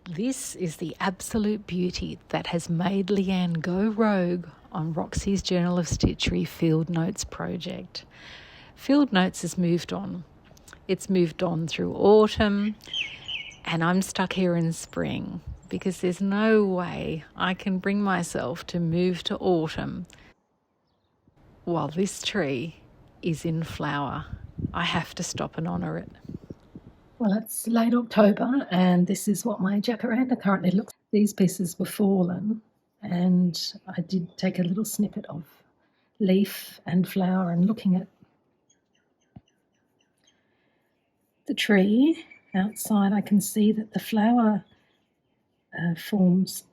This is the absolute beauty that has made Leanne go rogue on Roxy's Journal of Stitchery Field Notes project. Field Notes has moved on. It's moved on through autumn, and I'm stuck here in spring because there's no way I can bring myself to move to autumn while this tree is in flower. I have to stop and honour it. Well, it's late October and this is what my Jacaranda currently looks like. These pieces were fallen and I did take a little snippet of leaf and flower, and looking at the tree outside I can see that the flower forms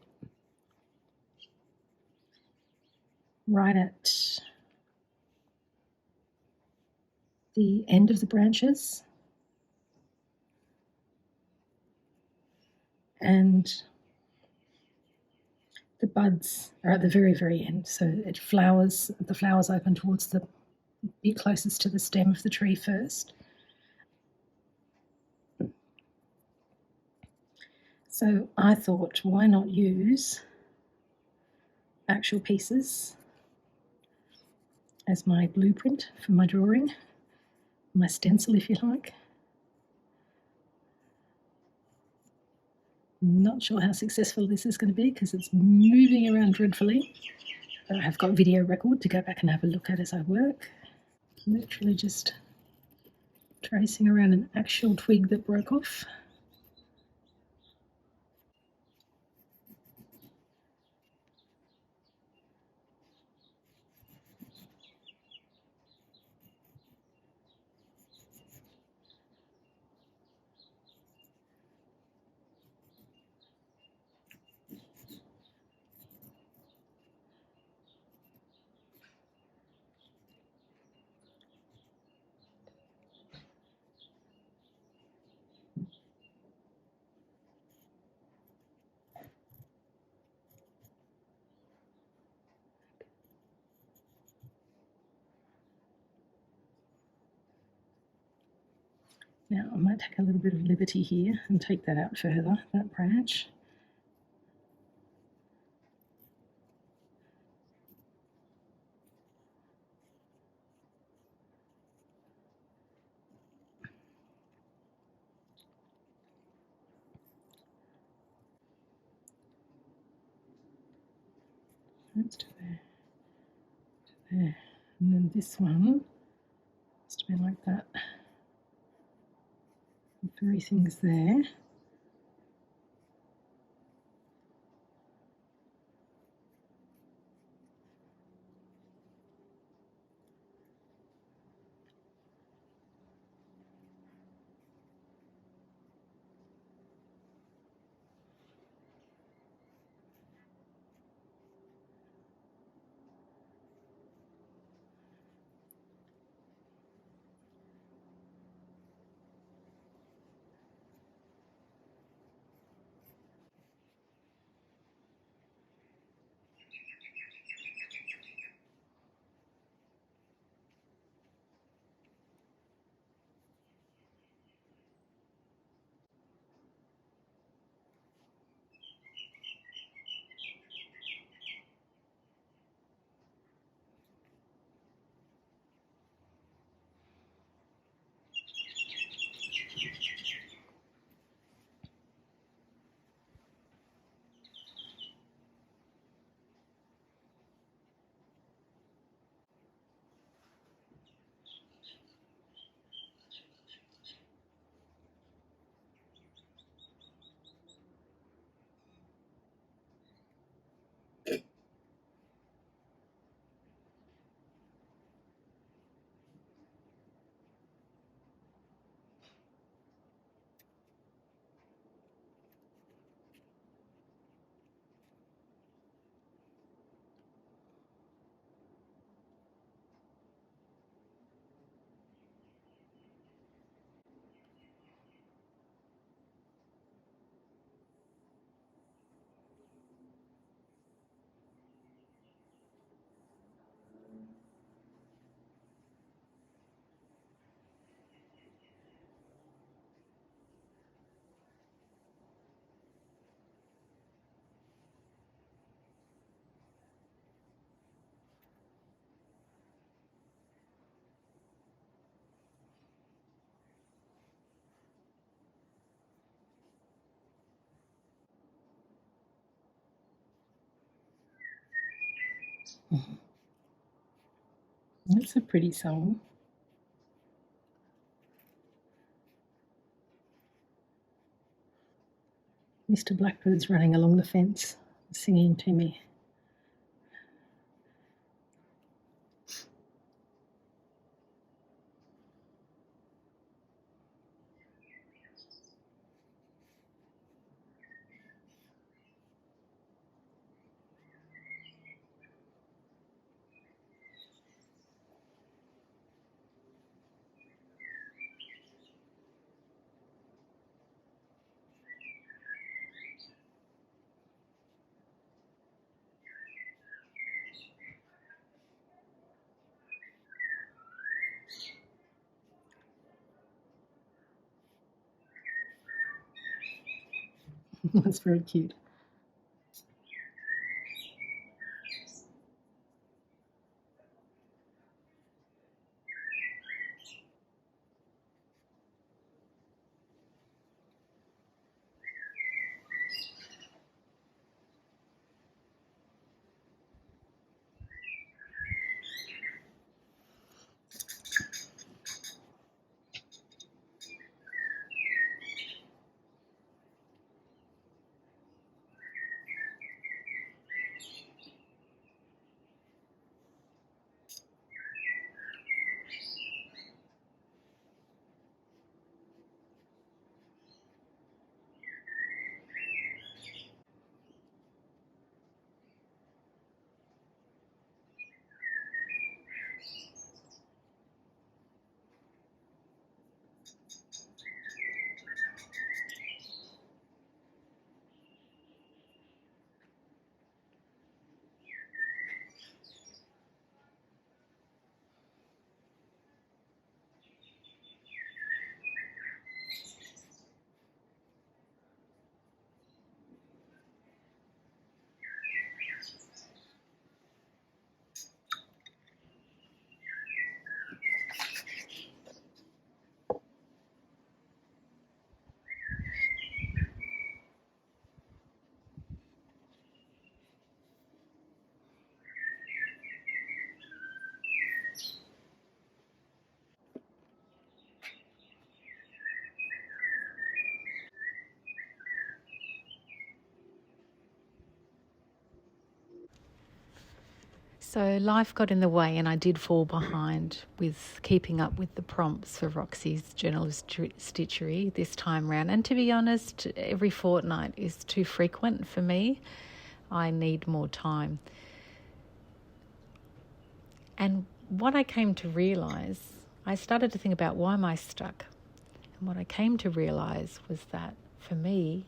right at the end of the branches, and the buds are at the very, very end. So the flowers open towards the bit closest to the stem of the tree first. So I thought, why not use actual pieces as my blueprint for my drawing, my stencil if you like. Not sure how successful this is going to be because it's moving around dreadfully. But I have got video record to go back and have a look at as I work. Literally just tracing around an actual twig that broke off. Now I might take a little bit of liberty here and take that out further, that branch. That's to there, to there. And then this one has to be like that. Everything's there. That's a pretty song. Mr. Blackbird's running along the fence, singing to me. That's very cute. So life got in the way and I did fall behind with keeping up with the prompts for Roxy's Journal of Stitchery this time round. And to be honest, every fortnight is too frequent for me. I need more time. And what I came to realise, I started to think about why am I stuck? And what I came to realise was that for me,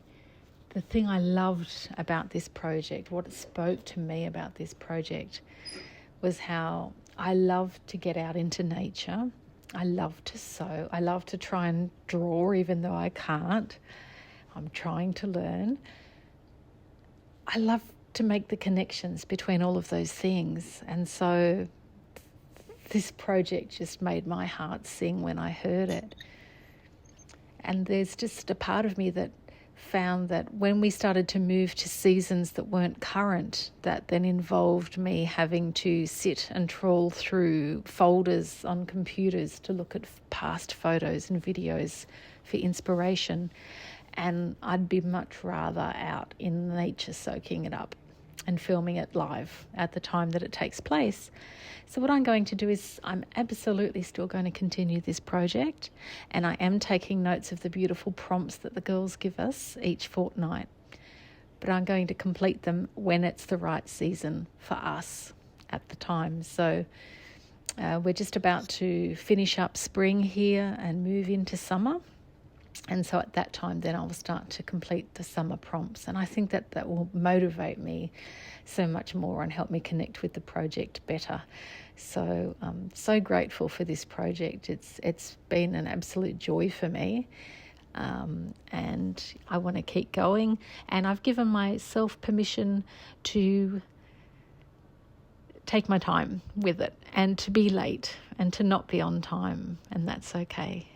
the thing I loved about this project, what spoke to me about this project, was how I love to get out into nature. I love to sew. I love to try and draw, even though I can't. I'm trying to learn. I love to make the connections between all of those things. And so this project just made my heart sing when I heard it. And there's just a part of me that found that when we started to move to seasons that weren't current, that then involved me having to sit and trawl through folders on computers to look at past photos and videos for inspiration. And I'd be much rather out in nature soaking it up and filming it live at the time that it takes place. So what I'm going to do is I'm absolutely still going to continue this project, and I am taking notes of the beautiful prompts that the girls give us each fortnight, but I'm going to complete them when it's the right season for us at the time. So we're just about to finish up spring here and move into summer. And so at that time, then I'll start to complete the summer prompts. And I think that that will motivate me so much more and help me connect with the project better. So I'm so grateful for this project. It's been an absolute joy for me. And I want to keep going. And I've given myself permission to take my time with it and to be late and to not be on time. And that's okay.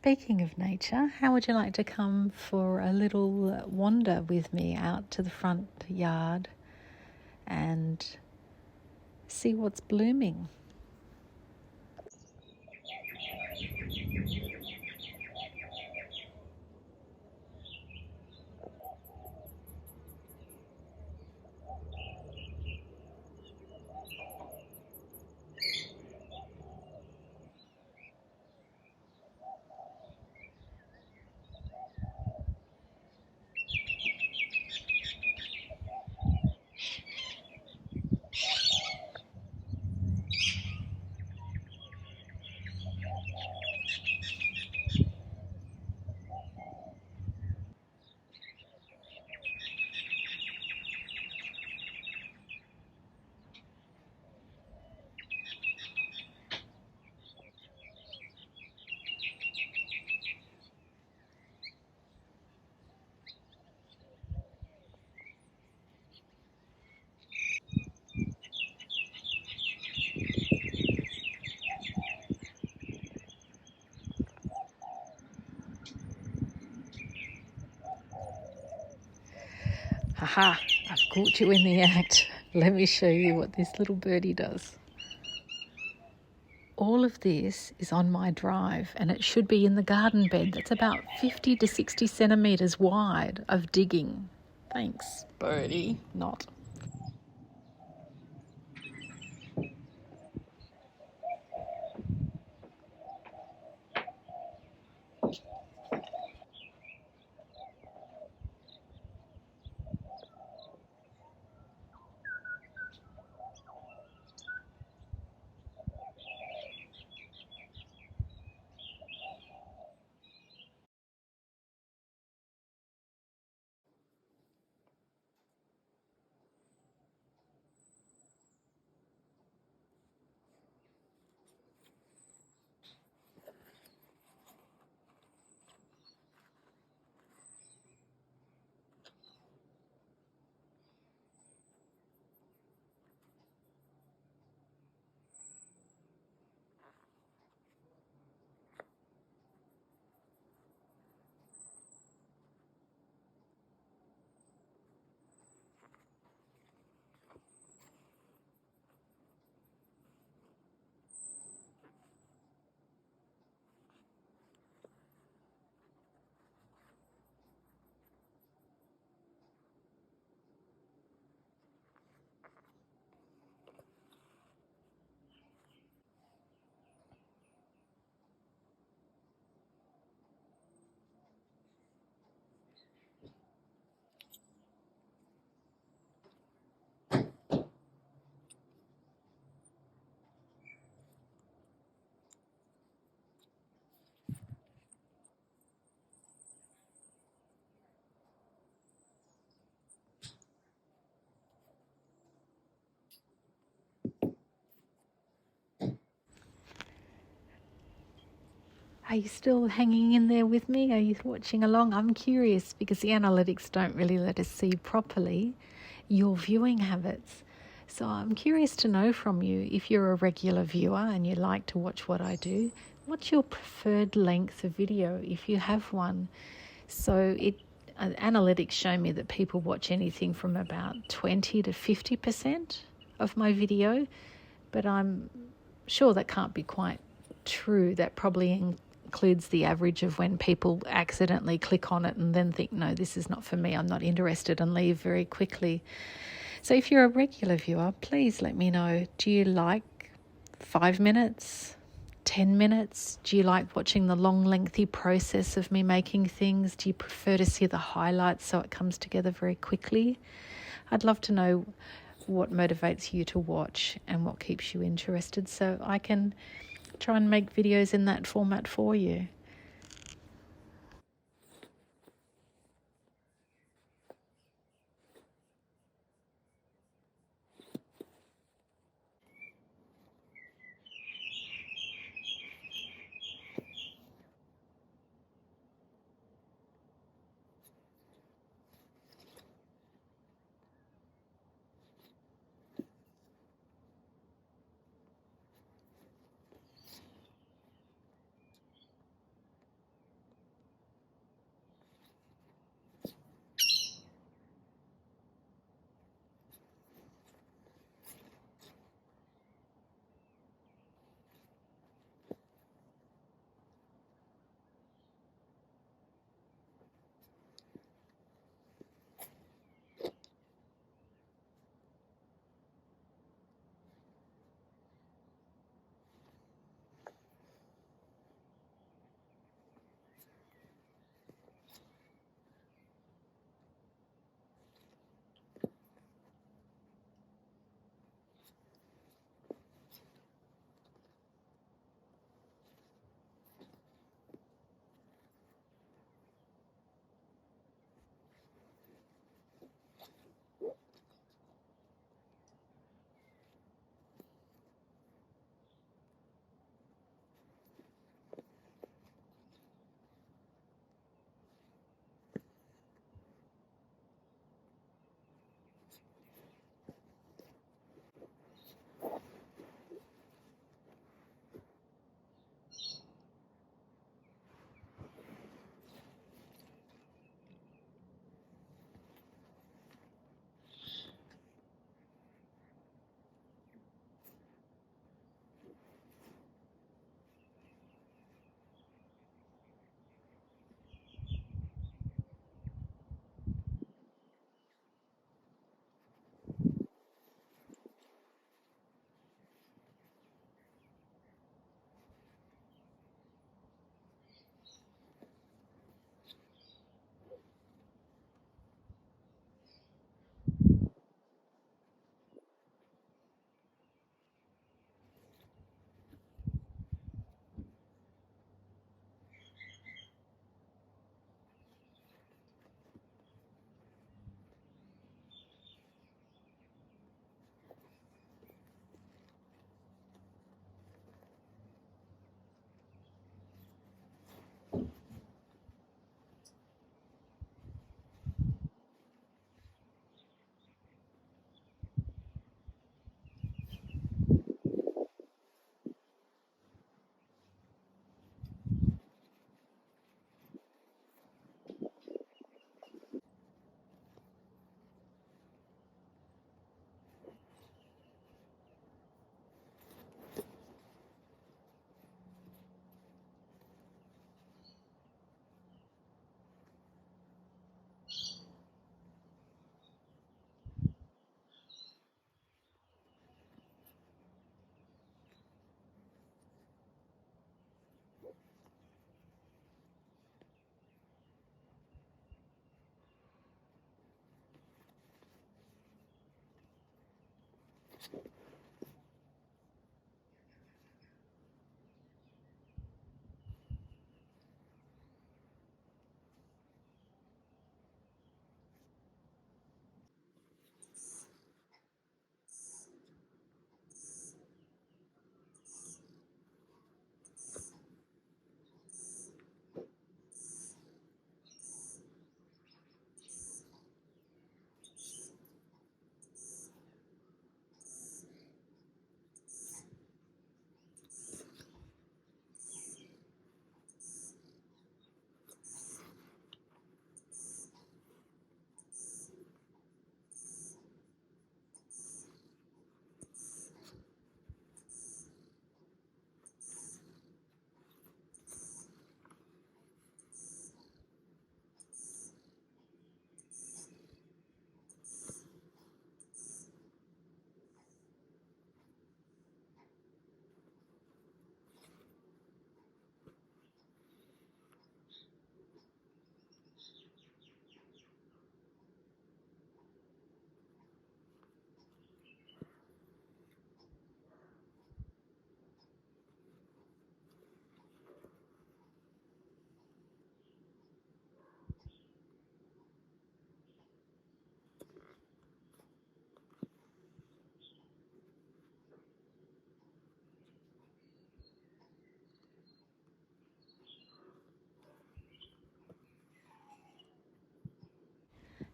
Speaking of nature, how would you like to come for a little wander with me out to the front yard and see what's blooming? Haha, I've caught you in the act. Let me show you what this little birdie does. All of this is on my drive and it should be in the garden bed that's about 50 to 60 centimetres wide of digging. Thanks, birdie. Not. Are you still hanging in there with me? Are you watching along? I'm curious because the analytics don't really let us see properly your viewing habits. So I'm curious to know from you, if you're a regular viewer and you like to watch what I do, what's your preferred length of video if you have one? So analytics show me that people watch anything from about 20 to 50% of my video, but I'm sure that can't be quite true. That probably includes the average of when people accidentally click on it and then think, no, this is not for me, I'm not interested, and leave very quickly. So if you're a regular viewer, please let me know. Do you like 5 minutes, 10 minutes? Do you like watching the long, lengthy process of me making things? Do you prefer to see the highlights so it comes together very quickly? I'd love to know what motivates you to watch and what keeps you interested so I can try and make videos in that format for you.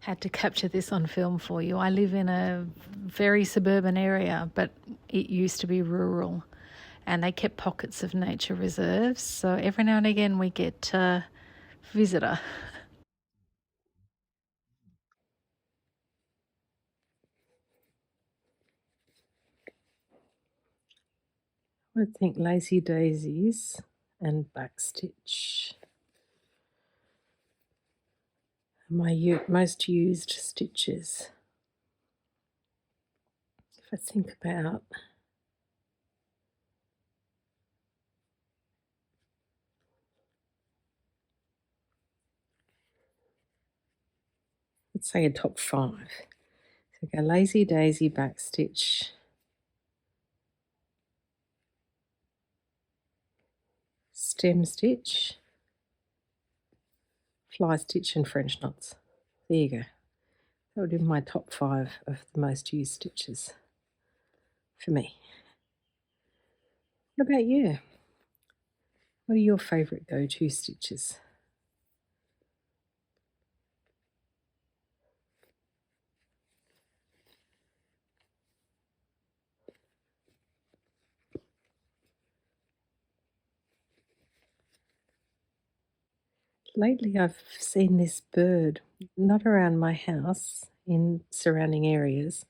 had to capture this on film for you. I live in a very suburban area, but it used to be rural, and they kept pockets of nature reserves. So every now and again we get a visitor. I think lazy daisies and backstitch are my most used stitches. If I think about let's say a top 5. So go lazy daisy, backstitch, stem stitch, fly stitch and French knots. There you go. That would be my top 5 of the most used stitches for me. What about you? What are your favourite go-to stitches? Lately I've seen this bird, not around my house, in surrounding areas,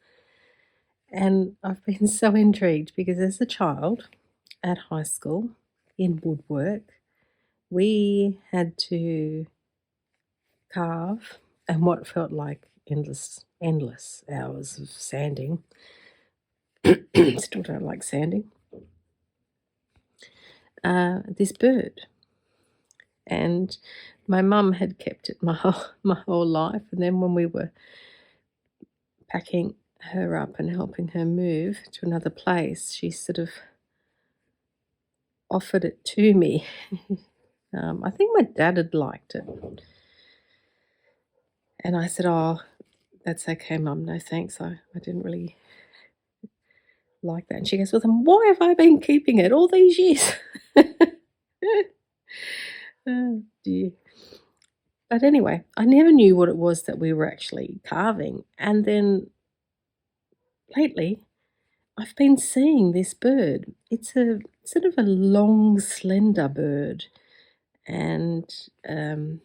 and I've been so intrigued because as a child at high school in woodwork, we had to carve and what felt like endless hours of sanding. Still don't like sanding. This bird, and my mum had kept it my whole life. And then when we were packing her up and helping her move to another place, she sort of offered it to me. I think my dad had liked it, and I said, "Oh, that's okay, Mum. No thanks. I didn't really like that." And she goes, "Well, then why have I been keeping it all these years?" Oh, dear. But anyway, I never knew what it was that we were actually carving. And then lately, I've been seeing this bird. It's a sort of a long, slender bird. And I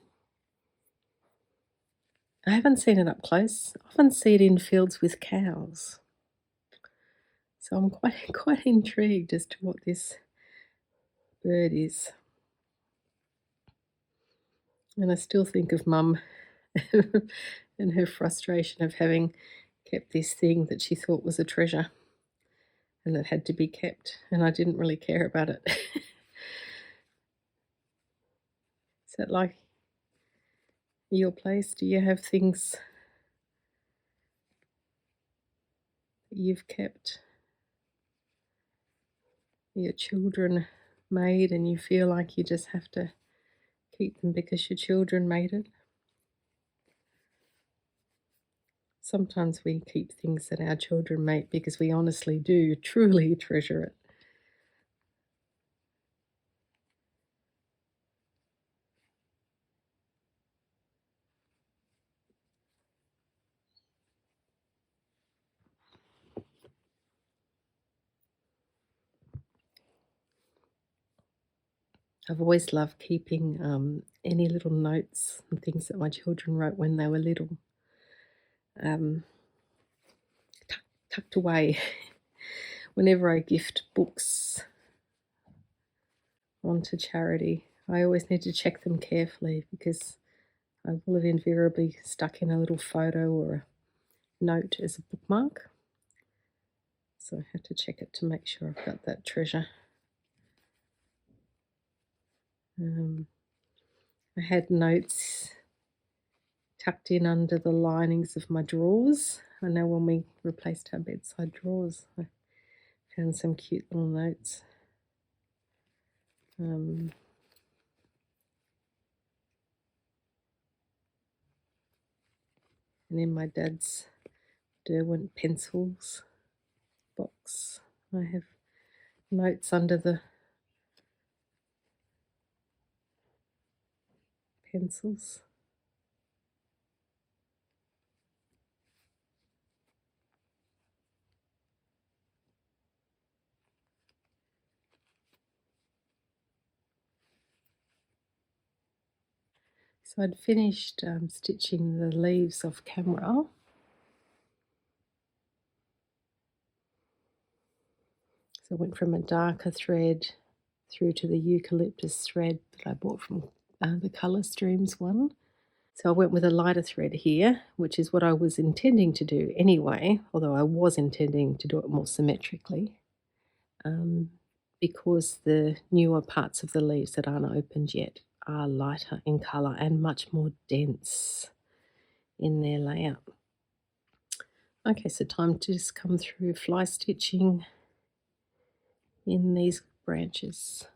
haven't seen it up close. I often see it in fields with cows. So I'm quite intrigued as to what this bird is. And I still think of Mum and her frustration of having kept this thing that she thought was a treasure and that had to be kept, and I didn't really care about it. Is that like your place? Do you have things that you've kept, your children made, and you feel like you just have to keep them because your children made it? Sometimes we keep things that our children make because we honestly do truly treasure it. I've always loved keeping any little notes and things that my children wrote when they were little, um, tucked away. Whenever I gift books onto charity, I always need to check them carefully because I will have invariably stuck in a little photo or a note as a bookmark. So I have to check it to make sure I've got that treasure. I had notes tucked in under the linings of my drawers. I know when we replaced our bedside drawers, I found some cute little notes. And in my dad's Derwent pencils box, I have notes under the pencils. So I'd finished stitching the leaves off camera. So I went from a darker thread through to the eucalyptus thread that I bought from the Colour Streams one. So I went with a lighter thread here, which is what I was intending to do anyway, although I was intending to do it more symmetrically, because the newer parts of the leaves that aren't opened yet are lighter in colour and much more dense in their layout. Okay, so time to just come through fly stitching in these branches.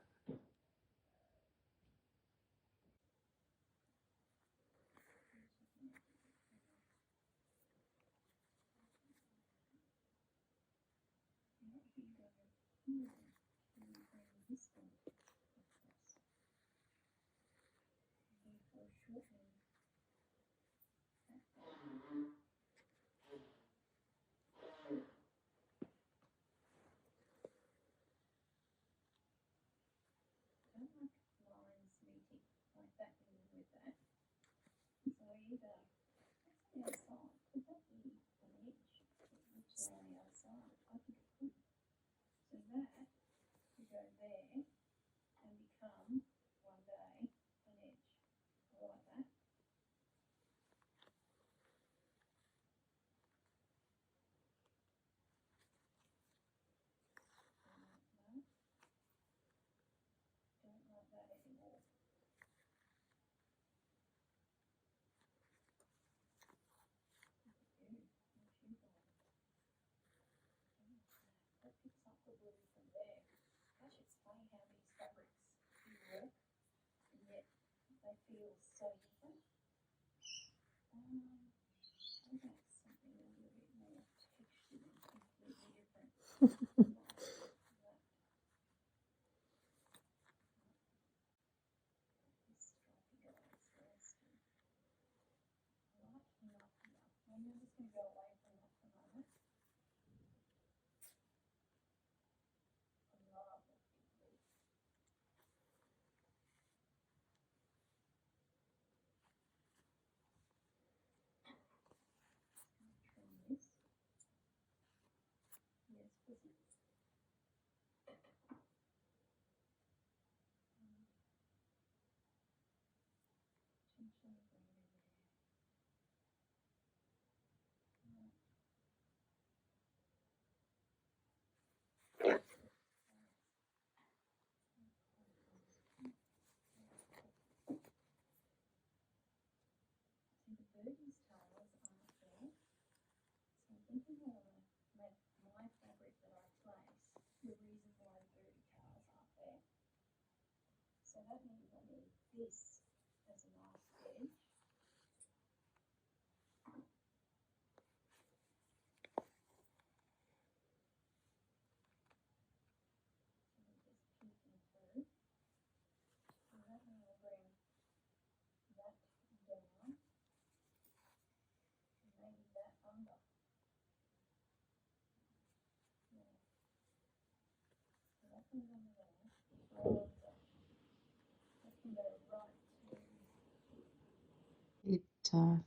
It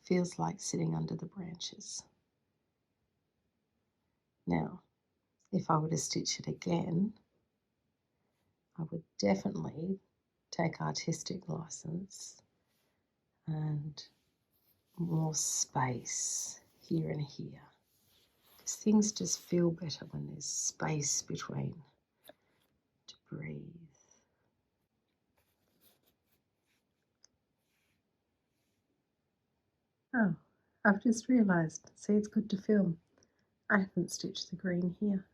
feels like sitting under the branches. Now, if I were to stitch it again, I would definitely take artistic license and more space here and here. Because things just feel better when there's space between to breathe. Oh, I've just realised. See, it's good to film. I haven't stitched the green here.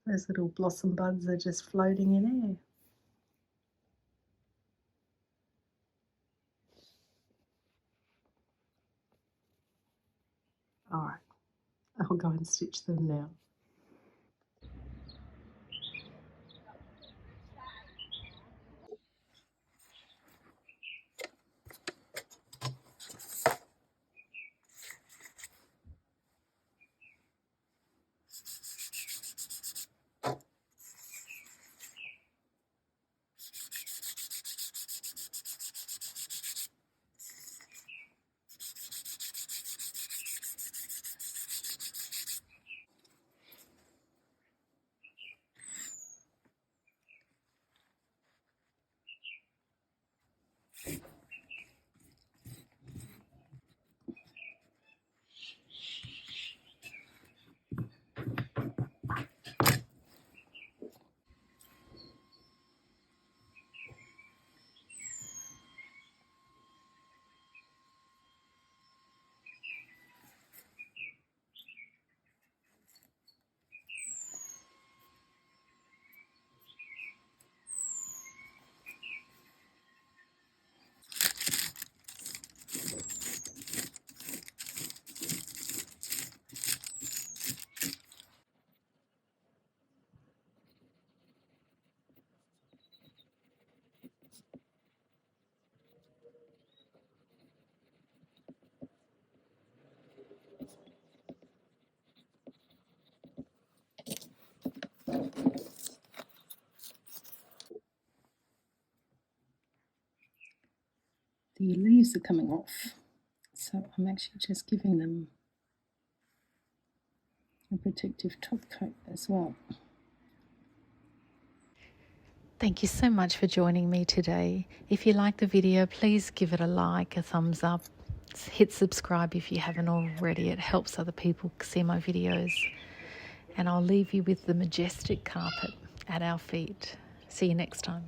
Those little blossom buds are just floating in air. All right, I'll go and stitch them now. The leaves are coming off, so I'm actually just giving them a protective top coat as well. Thank you so much for joining me today. If you like the video, please give it a like, a thumbs up. Hit subscribe if you haven't already. It helps other people see my videos. And I'll leave you with the majestic carpet at our feet. See you next time.